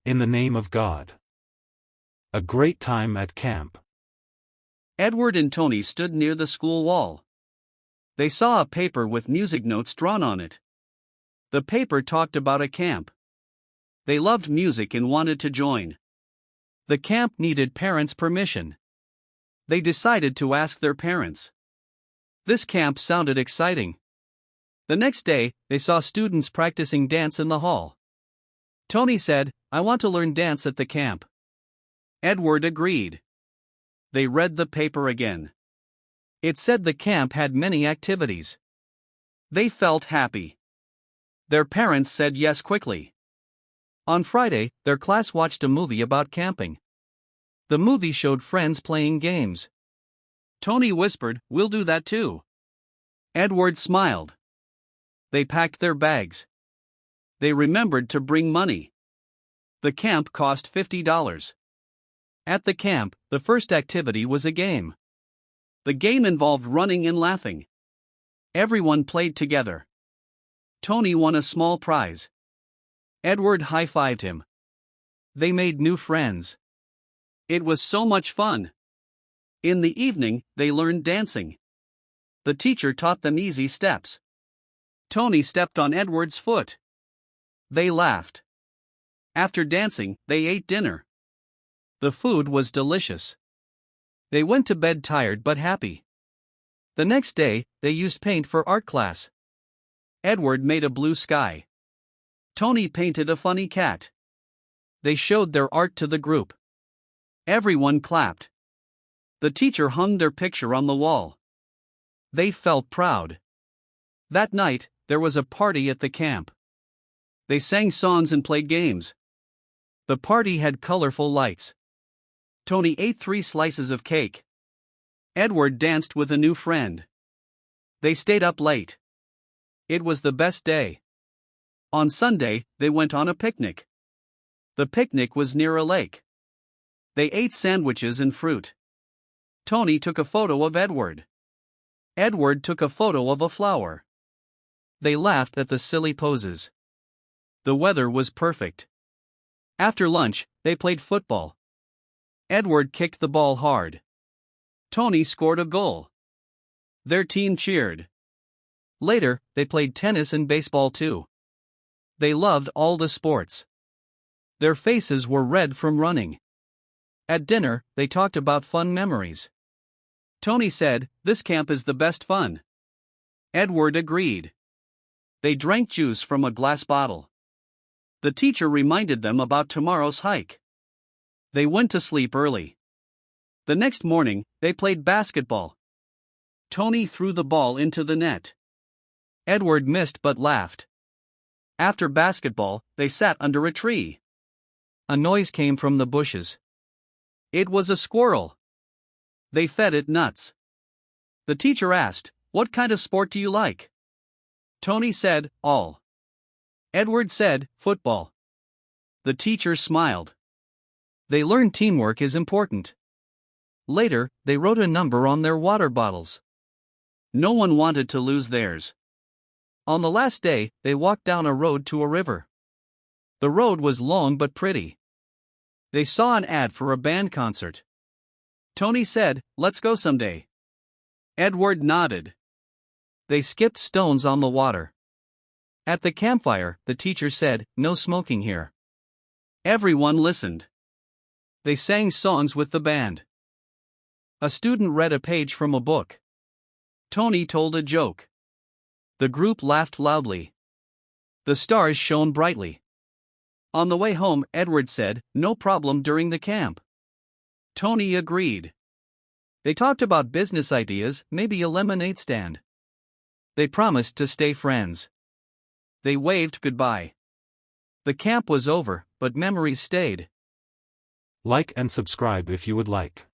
In the name of God. A great time at camp. Edward and Tony stood near the school wall. They saw a paper with music notes drawn on it. The paper talked about a camp. They loved music and wanted to join. The camp needed parents' permission. They decided to ask their parents. This camp sounded exciting. The next day, they saw students practicing dance in the hall. Tony said, "I want to learn dance at the camp." Edward agreed. They read the paper again. It said the camp had many activities. They felt happy. Their parents said yes quickly. On Friday, their class watched a movie about camping. The movie showed friends playing games. Tony whispered, "We'll do that too." Edward smiled. They packed their bags. They remembered to bring money. The camp cost $50. At the camp, the first activity was a game. The game involved running and laughing. Everyone played together. Tony won a small prize. Edward high-fived him. They made new friends. It was so much fun. In the evening, they learned dancing. The teacher taught them easy steps. Tony stepped on Edward's foot. They laughed. After dancing, they ate dinner. The food was delicious. They went to bed tired but happy. The next day, they used paint for art class. Edward made a blue sky. Tony painted a funny cat. They showed their art to the group. Everyone clapped. The teacher hung their picture on the wall. They felt proud. That night, there was a party at the camp. They sang songs and played games. The party had colorful lights. Tony ate 3 slices of cake. Edward danced with a new friend. They stayed up late. It was the best day. On Sunday, they went on a picnic. The picnic was near a lake. They ate sandwiches and fruit. Tony took a photo of Edward. Edward took a photo of a flower. They laughed at the silly poses. The weather was perfect. After lunch, they played football. Edward kicked the ball hard. Tony scored a goal. Their team cheered. Later, they played tennis and baseball too. They loved all the sports. Their faces were red from running. At dinner, they talked about fun memories. Tony said, "This camp is the best fun." Edward agreed. They drank juice from a glass bottle. The teacher reminded them about tomorrow's hike. They went to sleep early. The next morning, they played basketball. Tony threw the ball into the net. Edward missed but laughed. After basketball, they sat under a tree. A noise came from the bushes. It was a squirrel. They fed it nuts. The teacher asked, "What kind of sport do you like?" Tony said, "All." Edward said, "Football." The teacher smiled. They learned teamwork is important. Later, they wrote a number on their water bottles. No one wanted to lose theirs. On the last day, they walked down a road to a river. The road was long but pretty. They saw an ad for a band concert. Tony said, "Let's go someday." Edward nodded. They skipped stones on the water. At the campfire, the teacher said, "No smoking here." Everyone listened. They sang songs with the band. A student read a page from a book. Tony told a joke. The group laughed loudly. The stars shone brightly. On the way home, Edward said, "No problem during the camp." Tony agreed. They talked about business ideas, maybe a lemonade stand. They promised to stay friends. They waved goodbye. The camp was over, but memories stayed. Like and subscribe if you would like.